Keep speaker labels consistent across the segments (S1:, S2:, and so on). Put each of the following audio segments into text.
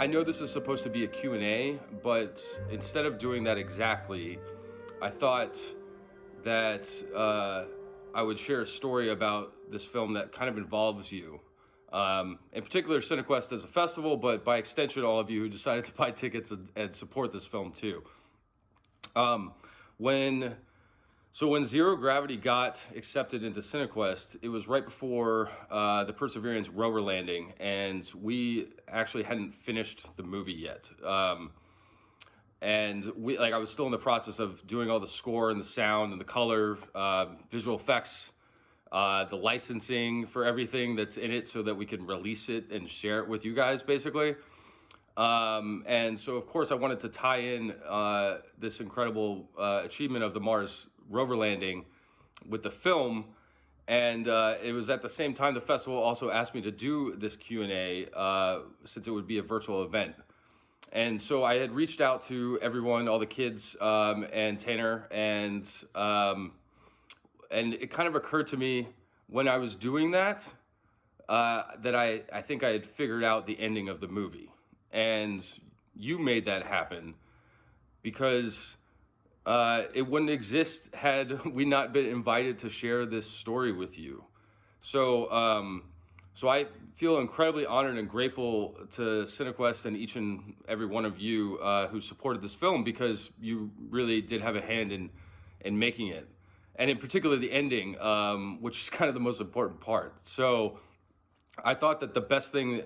S1: I know this is supposed to be a Q&A, but instead of doing that exactly, I thought that I would share a story about this film that kind of involves you. In particular, CineQuest as a festival, but by extension, all of you who decided to buy tickets and support this film too. Um, when when Zero Gravity got accepted into CineQuest, it was right before the Perseverance rover landing, and we actually hadn't finished the movie yet. And I was still in the process of doing all the score and the sound and the color, visual effects, the licensing for everything that's in it, so that we can release it and share it with you guys, basically. And so, of course, I wanted to tie in this incredible achievement of the Mars rover landing with the film. And it was at the same time the festival also asked me to do this Q&A, since it would be a virtual event. And so I had reached out to everyone, all the kids, and Tanner, and it kind of occurred to me when I was doing that, that I think I had figured out the ending of the movie. And you made that happen, because it wouldn't exist had we not been invited to share this story with you. So, so I feel incredibly honored and grateful to CineQuest and each and every one of you who supported this film, because you really did have a hand in making it, and in particular the ending, which is kind of the most important part. So I thought that the best thing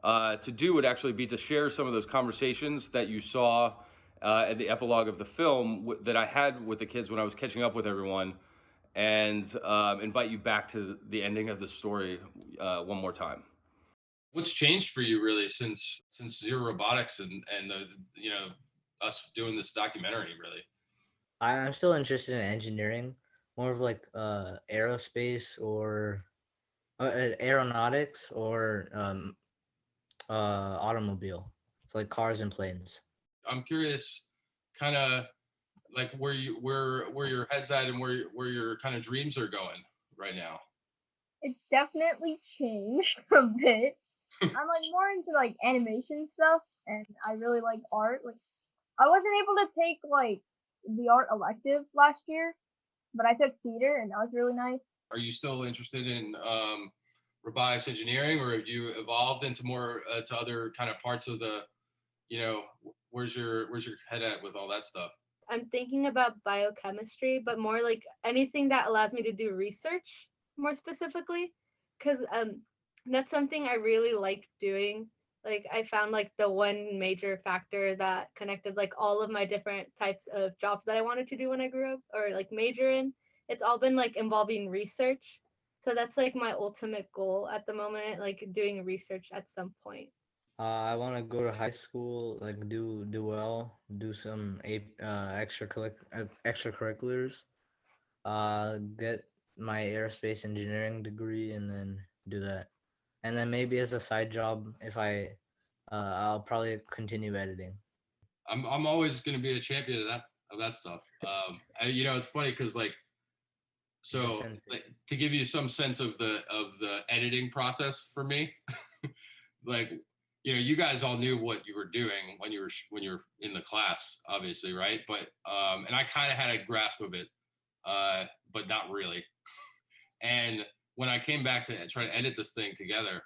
S1: to do would actually be to share some of those conversations that you saw at the epilogue of the film that I had with the kids when I was catching up with everyone, and invite you back to the ending of the story one more time.
S2: What's changed for you really since Zero Robotics and the us doing this documentary really?
S3: I'm still interested in engineering, more of like aerospace or aeronautics or automobile. So like cars and planes.
S2: I'm curious, kind of like where your head's at and where your kind of dreams are going right now.
S4: It's definitely changed a bit. I'm like more into like animation stuff, and I really like art. Like I wasn't able to take like the art elective last year, but I took theater, and that was really nice.
S2: Are you still interested in robotics engineering, or have you evolved into more to other kind of parts of the, you know, where's your head at with all that stuff?
S5: I'm thinking about biochemistry, but more like anything that allows me to do research more specifically, because that's something I really like doing. Like I found like the one major factor that connected like all of my different types of jobs that I wanted to do when I grew up or like major in. It's all been like involving research. So that's like my ultimate goal at the moment, like doing research at some point.
S3: I want to go to high school, like do well, do some extracurriculars, get my aerospace engineering degree, and then do that. And then maybe as a side job, if I'll probably continue editing.
S2: I'm always going to be a champion of that stuff. It's funny because like so like, to give you some sense of the editing process for me, like you guys all knew what you were doing when you were in the class, obviously, right? But and I kind of had a grasp of it, but not really. And when I came back to try to edit this thing together,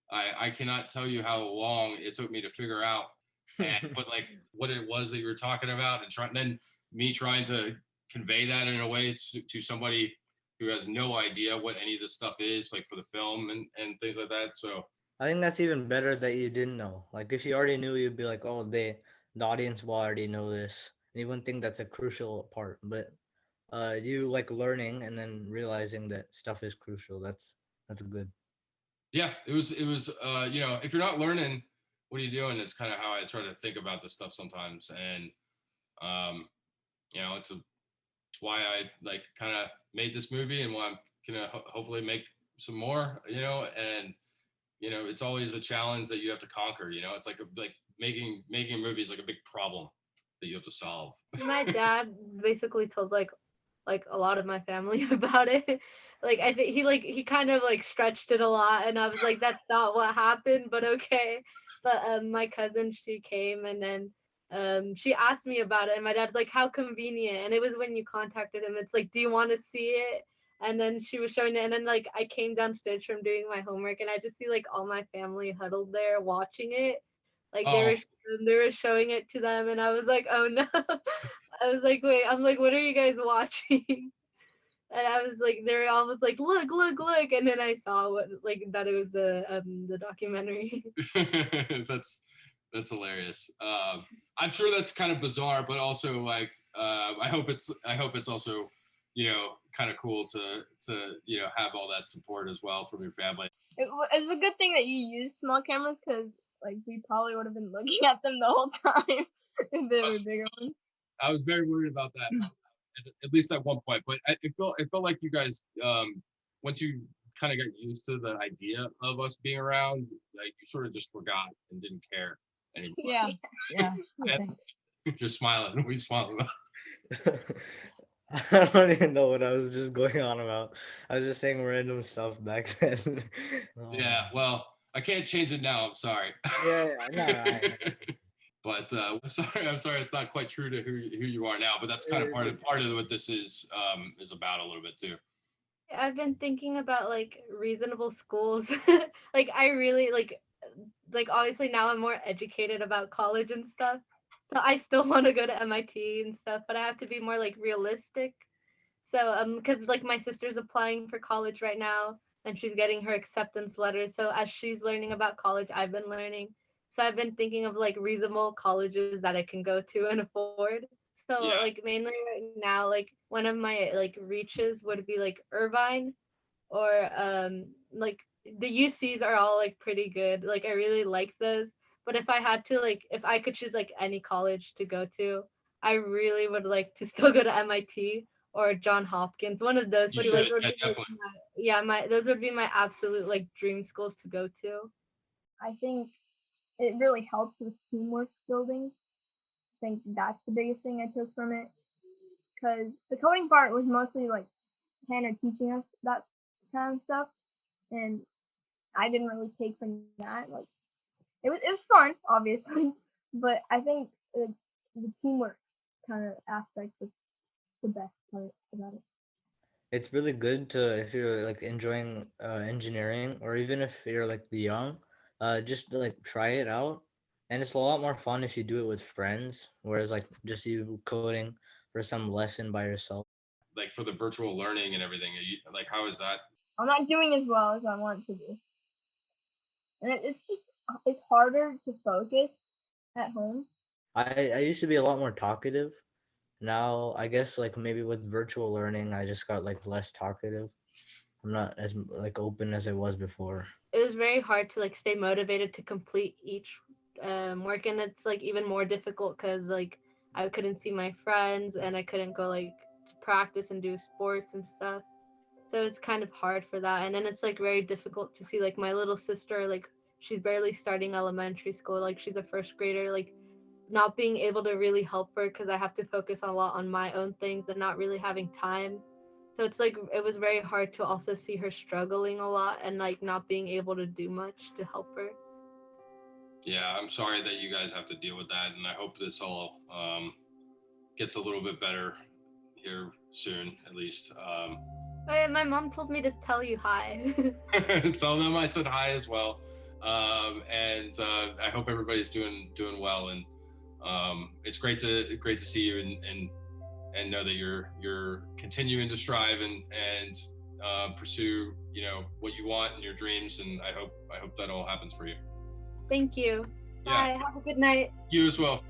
S2: I cannot tell you how long it took me to figure out and but like what it was that you were talking about, and then me trying to convey that in a way to somebody who has no idea what any of this stuff is, like for the film and things like that. So
S3: I think that's even better that you didn't know. Like if you already knew, you'd be like, oh, the audience will already know this. And you wouldn't think that's a crucial part. But you like learning and then realizing that stuff is crucial. That's good.
S2: Yeah, it was if you're not learning, what are you doing? Is kind of how I try to think about this stuff sometimes. And it's why I like kind of made this movie, and why I'm gonna hopefully make some more, and it's always a challenge that you have to conquer. It's like making a movie is like a big problem that you have to solve.
S5: My dad basically told like a lot of my family about it. Like I think he kind of like stretched it a lot, and I was like, that's not what happened, but okay. But my cousin, she came, and then she asked me about it, and my dad's like, how convenient. And it was when you contacted him. It's like, do you want to see it? And then she was showing it, and then like I came downstairs from doing my homework, and I just see like all my family huddled there watching it. Like
S2: Oh,
S5: they were showing it to them, and I was like, oh no. I was like, wait, I'm like, what are you guys watching? And I was like, they're almost like, look, look, look, and then I saw what like that it was the documentary.
S2: that's hilarious. I'm sure that's kind of bizarre, but also like I hope it's also, you know, kind of cool to you know, have all that support as well from your family.
S4: It's a good thing that you use small cameras because like we probably would have been looking at them the whole time if they were bigger ones.
S2: I was very worried about that, at least at one point. But it felt like you guys, once you kind of got used to the idea of us being around, like you sort of just forgot and didn't care anymore.
S4: Yeah, yeah.
S2: You're smiling. We smiling about.
S3: I don't even know what I was just going on about. I was just saying random stuff back then.
S2: Yeah, well, I can't change it now. I'm sorry.
S3: Yeah, no.
S2: But I'm sorry. It's not quite true to who you are now. But that's kind of part of what this is about a little bit too.
S5: I've been thinking about like reasonable schools. Like I really like obviously now I'm more educated about college and stuff. So I still want to go to MIT and stuff, but I have to be more like realistic. So cuz like my sister's applying for college right now and she's getting her acceptance letter. So as she's learning about college, I've been learning. So I've been thinking of like reasonable colleges that I can go to and afford. So
S2: Yeah.
S5: like mainly right now, like one of my like reaches would be like Irvine or like the UCs are all like pretty good. Like I really like those. But if I had to like if I could choose like any college to go to, I really would like to still go to MIT or John Hopkins. One of those
S2: You
S5: two.
S2: should.
S5: Those would
S2: Yeah,
S5: be like
S2: definitely.
S5: my those would be my absolute like dream schools to go to.
S4: I think it really helps with teamwork building. I think that's the biggest thing I took from it. Because the coding part was mostly like Hannah teaching us that kind of stuff, and I didn't really take from that. Like it was fun, obviously, but I think the teamwork kind of aspect was the best part about it.
S3: It's really good to if you're like enjoying engineering or even if you're like young, just to, like try it out. And it's a lot more fun if you do it with friends, whereas like just you coding for some lesson by yourself.
S2: Like for the virtual learning and everything. Like, how is that?
S4: I'm not doing as well as I want to do, and it's harder to focus at home.
S3: I used to be a lot more talkative. Now I guess like maybe with virtual learning, I just got like less talkative. I'm not as like open as I was before.
S5: It was very hard to like stay motivated to complete each work, and it's like even more difficult because like I couldn't see my friends and I couldn't go like to practice and do sports and stuff. So it's kind of hard for that. And then it's like very difficult to see like my little sister, like she's barely starting elementary school, like she's a first grader, like not being able to really help her because I have to focus a lot on my own things and not really having time. So it's like it was very hard to also see her struggling a lot and like not being able to do much to help her.
S2: Yeah, I'm sorry that you guys have to deal with that, and I hope this all gets a little bit better here soon, at least.
S5: My mom told me to tell you hi.
S2: Tell them I said hi as well, and I hope everybody's doing well. And it's great to see you and know that you're continuing to strive and pursue, you know, what you want and your dreams. And I hope that all happens for you.
S5: Thank you.
S2: Yeah.
S5: Bye. Have a good night.
S2: You as well.